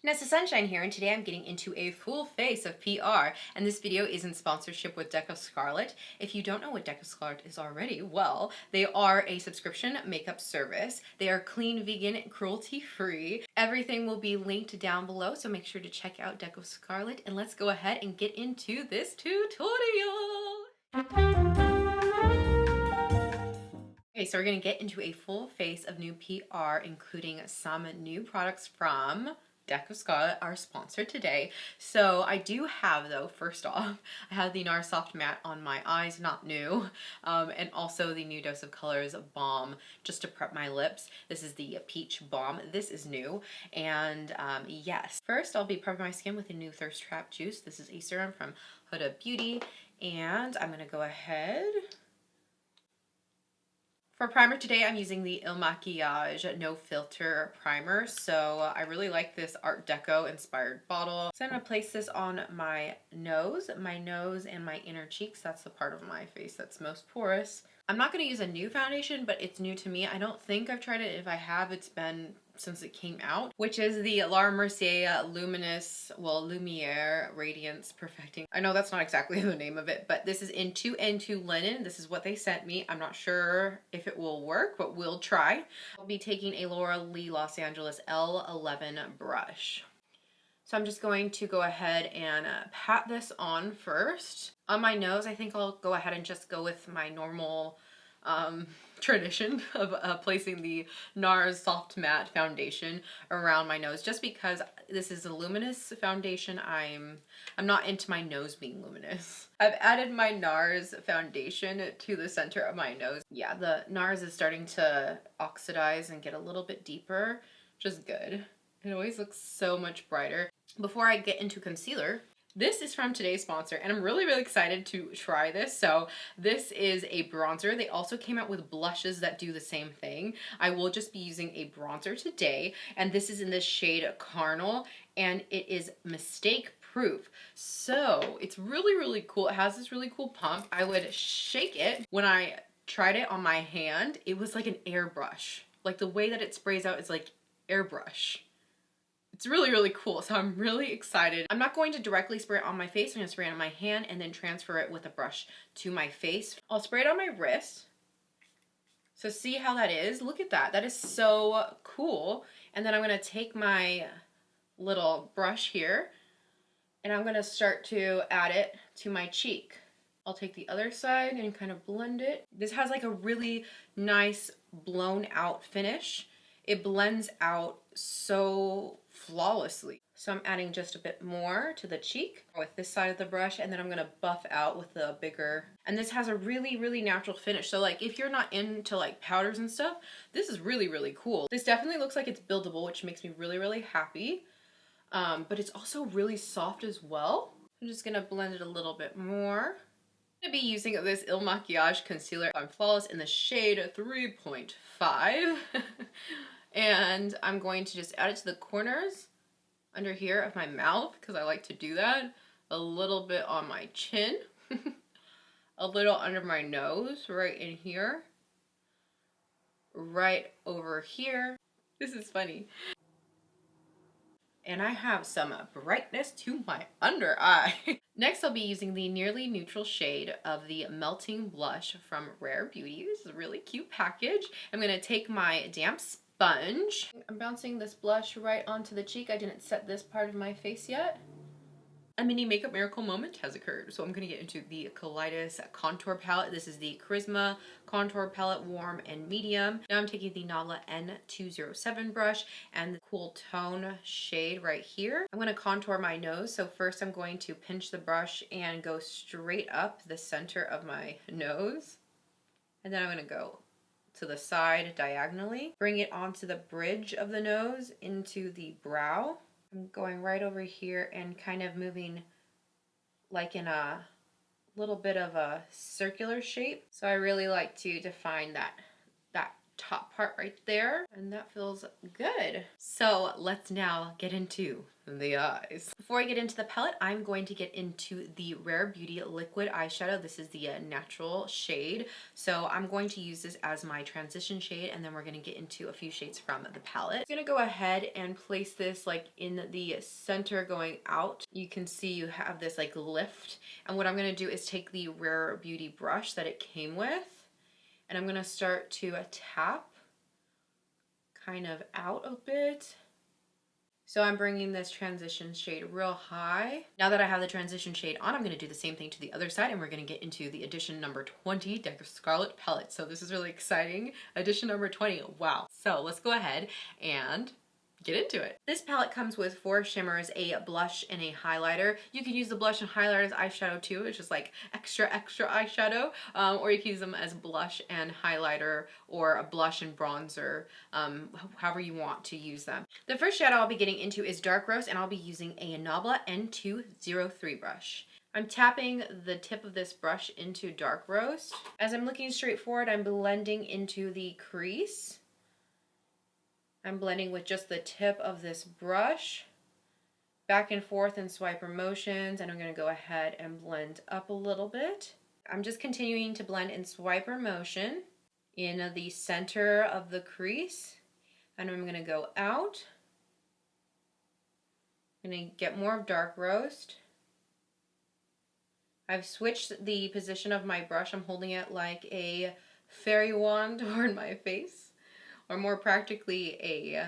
Nessa Sunshine here, and today I'm getting into a full face of PR, and this video is in sponsorship with Scarlet. If you don't know what Scarlet is already, well, they are a subscription makeup service. They are clean, vegan, cruelty-free. Everything will be linked down below, so make sure to check out Scarlet, and let's go ahead and get into this tutorial. Okay, so we're going to get into a full face of new PR, including some new products from Scarlet, our sponsor today. So I do have, though, first off, I have the NARS Soft Matte on my eyes, not new, and also the new Dose of Colors Balm just to prep my lips. This is the Peach Balm. This is new, and yes. First, I'll be prepping my skin with a new Thirst Trap Juice. This is a serum from Huda Beauty, and I'm going to go ahead. For primer today, I'm using the Makiage No Filter Primer. So I really like this Art Deco inspired bottle. So I'm going to place this on my nose and my inner cheeks. That's the part of my face that's most porous. I'm not going to use a new foundation, but it's new to me. I don't think I've tried it. If I have, it's been since it came out, which is the Laura Mercier Lumiere Radiance Perfecting. I know that's not exactly the name of it, but this is in 2N2 linen. This is what they sent me. I'm not sure if it will work, but we'll try. I'll be taking a Laura Lee Los Angeles L11 brush. So I'm just going to go ahead and pat this on first. On my nose, I think I'll go ahead and just go with my normal tradition of placing the NARS Soft Matte Foundation around my nose, just because this is a luminous foundation. I'm not into my nose being luminous. I've added my NARS foundation to the center of my nose. Yeah, the NARS is starting to oxidize and get a little bit deeper, which is good. It always looks so much brighter. Before I get into concealer, this is from today's sponsor, and I'm really excited to try this. So this is a bronzer. They also came out with blushes that do the same thing. I will just be using a bronzer today, and this is in the shade Carnal, and it is mistake proof. So it's really cool. It has this really cool pump. I would shake it. When I tried it on my hand, it was like an airbrush. Like the way that it sprays out is like airbrush. It's really cool, so I'm really excited. I'm not going to directly spray it on my face. I'm going to spray it on my hand and then transfer it with a brush to my face. I'll spray it on my wrist. So see how that is? Look at that. That is so cool. And then I'm going to take my little brush here and I'm going to start to add it to my cheek. I'll take the other side and kind of blend it. This has like a really nice blown out finish. It blends out so flawlessly. So I'm adding just a bit more to the cheek with this side of the brush, and then I'm gonna buff out with the bigger. And this has a really natural finish. So like if you're not into like powders and stuff, this is really cool. This definitely looks like it's buildable, which makes me really happy. But it's also really soft as well. I'm just gonna blend it a little bit more. I'm going to be using this Il Makiage concealer on Flawless in the shade 3.5. And I'm going to just add it to the corners under here of my mouth because I like to do that. A little bit on my chin. A little under my nose right in here. Right over here. This is funny. And I have some brightness to my under eye. Next, I'll be using the nearly neutral shade of the Melting Blush from Rare Beauty. This is a really cute package. I'm going to take my damp sponge. I'm bouncing this blush right onto the cheek. I didn't set this part of my face yet. A mini makeup miracle moment has occurred. So I'm going to get into the Kaleidos Contour Palette. This is the Charisma Contour Palette, warm and medium. Now I'm taking the Nabla N207 brush and the Cool Tone shade right here. I'm going to contour my nose. So first I'm going to pinch the brush and go straight up the center of my nose. And then I'm going to go to the side diagonally. Bring it onto the bridge of the nose into the brow. I'm going right over here and kind of moving like in a little bit of a circular shape. So I really like to define that top part right there, and that feels good. So let's now get into the eyes. Before I get into the palette, I'm going to get into the Rare Beauty liquid eyeshadow. This is the natural shade. So I'm going to use this as my transition shade, and then we're going to get into a few shades from the palette. I'm going to go ahead and place this like in the center going out. You can see you have this like lift. And what I'm going to do is take the Rare Beauty brush that it came with, and I'm going to start to tap kind of out a bit. So I'm bringing this transition shade real high. Now that I have the transition shade on, I'm going to do the same thing to the other side, and we're going to get into the edition number 20 Deck of Scarlet palette. So this is really exciting. Edition number 20. Wow. So let's go ahead and get into it. This palette comes with 4 shimmers, a blush, and a highlighter. You can use the blush and highlighter as eyeshadow too. It's just like extra eyeshadow, or you can use them as blush and highlighter, or a blush and bronzer, however you want to use them. The first shadow I'll be getting into is Dark Roast, and I'll be using a Nabla N203 brush. I'm tapping the tip of this brush into Dark Roast. As I'm looking straight forward, I'm blending into the crease. I'm blending with just the tip of this brush, back and forth in swiper motions, and I'm going to go ahead and blend up a little bit. I'm just continuing to blend in swiper motion in the center of the crease, and I'm going to go out. I'm going to get more of Dark Roast. I've switched the position of my brush. I'm holding it like a fairy wand toward my face, or more practically a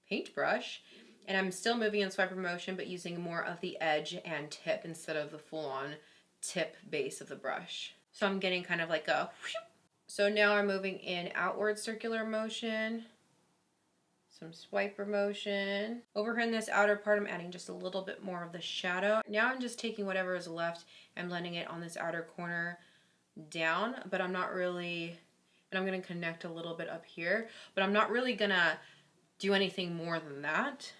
paintbrush, and I'm still moving in swiper motion but using more of the edge and tip instead of the full-on tip base of the brush. So I'm getting kind of like a whoop. So now I'm moving in outward circular motion, some swiper motion. Over here in this outer part, I'm adding just a little bit more of the shadow. Now I'm just taking whatever is left and blending it on this outer corner down, but I'm not really, and I'm going to connect a little bit up here, but I'm not really going to do anything more than that.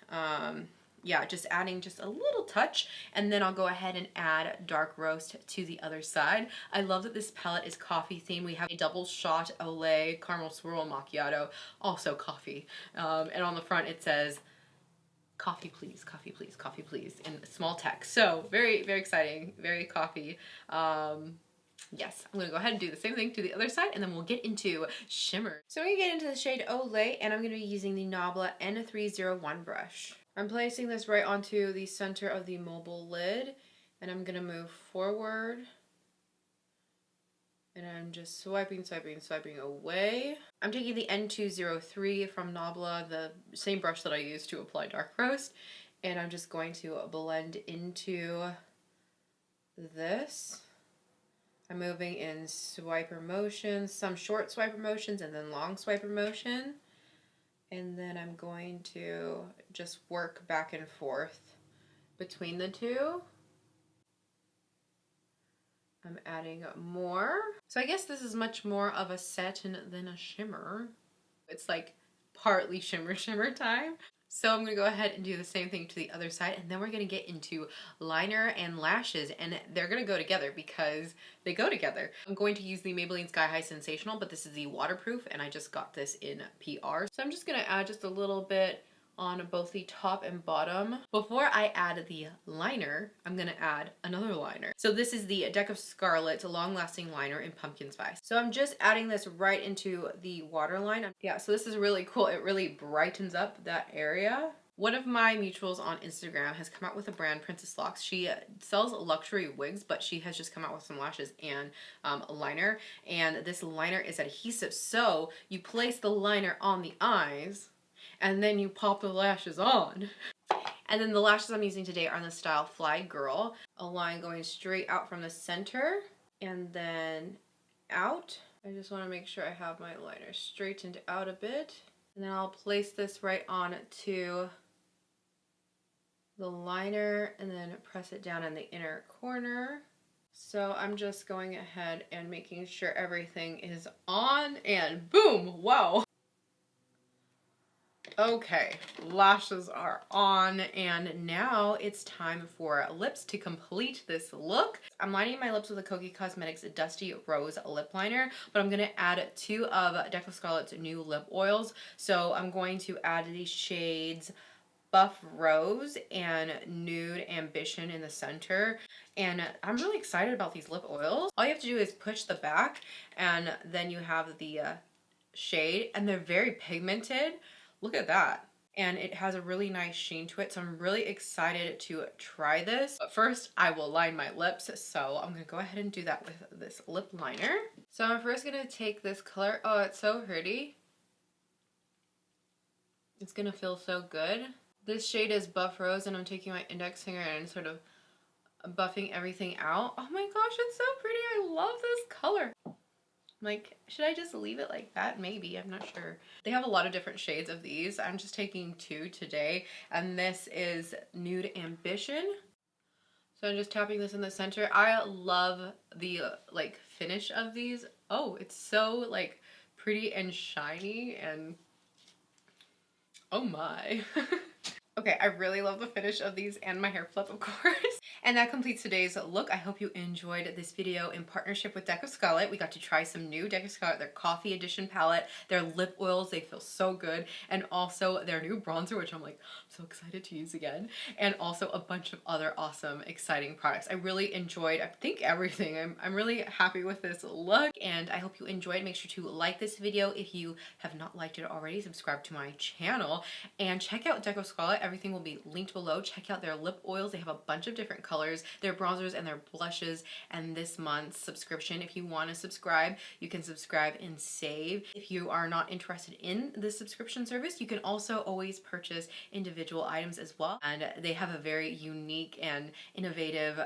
Yeah, just adding just a little touch, and then I'll go ahead and add Dark Roast to the other side. I love that this palette is coffee themed. We have a double shot Olay caramel swirl macchiato, also coffee. And on the front it says, "Coffee please, coffee please, coffee please," in small text. So very, very exciting, very coffee. Yes, I'm going to go ahead and do the same thing to the other side, and then we'll get into shimmer. So I'm going to get into the shade Olay, and I'm going to be using the Nabla N301 brush. I'm placing this right onto the center of the mobile lid, and I'm going to move forward, and I'm just swiping away. I'm taking the N203 from Nabla, the same brush that I used to apply Dark Roast, and I'm just going to blend into this. I'm moving in swiper motions, some short swiper motions and then long swiper motion. And then I'm going to just work back and forth between the two. I'm adding more. So I guess this is much more of a satin than a shimmer. It's like partly shimmer time. So I'm going to go ahead and do the same thing to the other side, and then we're going to get into liner and lashes, and they're going to go together because they go together. I'm going to use the Maybelline Sky High Sensational, but this is the waterproof, and I just got this in PR. So I'm just going to add just a little bit on both the top and bottom. Before I add the liner, I'm going to add another liner. So this is the Deck of Scarlet Long Lasting Liner in Pumpkin Spice. So I'm just adding this right into the waterline. Yeah, so this is really cool. It really brightens up that area. One of my mutuals on Instagram has come out with a brand, Princess Locs. She sells luxury wigs, but she has just come out with some lashes and a liner. And this liner is adhesive, so you place the liner on the eyes, and then you pop the lashes on. And then the lashes I'm using today are in the style Fly Girl. A line going straight out from the center and then out. I just want to make sure I have my liner straightened out a bit. And then I'll place this right on to the liner and then press it down in the inner corner. So I'm just going ahead and making sure everything is on, and boom, wow. Okay, lashes are on, and now it's time for lips to complete this look. I'm lining my lips with a Kokie Cosmetics Dusty Rose Lip Liner, but I'm going to add 2 of Deck of Scarlet's new lip oils. So I'm going to add these shades Buff Rose and Nude Ambition in the center. And I'm really excited about these lip oils. All you have to do is push the back, and then you have the shade, and they're very pigmented. Look at that. And it has a really nice sheen to it, so I'm really excited to try this. But first, I will line my lips, so I'm gonna go ahead and do that with this lip liner. So I'm first gonna take this color. Oh, it's so pretty. It's gonna feel so good. This shade is Buff Rose, and I'm taking my index finger and sort of buffing everything out. Oh my gosh, it's so pretty. I love this color. Like, should I just leave it like that? Maybe, I'm not sure. They have a lot of different shades of these. I'm just taking 2 today, and this is Nude Ambition. So I'm just tapping this in the center. I love the like finish of these. Oh, it's so like pretty and shiny, and oh my. Okay, I really love the finish of these and my hair flip, of course. And that completes today's look. I hope you enjoyed this video in partnership with Deco Scarlet. We got to try some new Deco Scarlet, their coffee edition palette, their lip oils, they feel so good, and also their new bronzer, which I'm like so excited to use again, and also a bunch of other awesome, exciting products. I really enjoyed, I think, everything. I'm really happy with this look, and I hope you enjoyed. Make sure to like this video if you have not liked it already. Subscribe to my channel, and check out Deco Scarlet. Everything will be linked below. Check out their lip oils. They have a bunch of different colors, their bronzers and their blushes, and this month's subscription. If you want to subscribe, you can subscribe and save. If you are not interested in the subscription service, you can also always purchase individual items as well. And they have a very unique and innovative,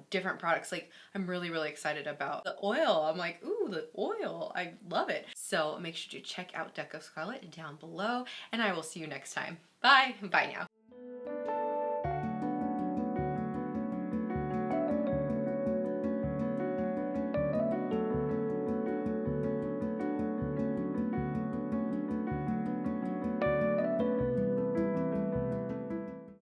different products. Like, I'm really, really excited about the oil. I'm like, ooh, the oil. I love it. So make sure to check out Deco Scarlet down below, and I will see you next time. Bye. Bye now.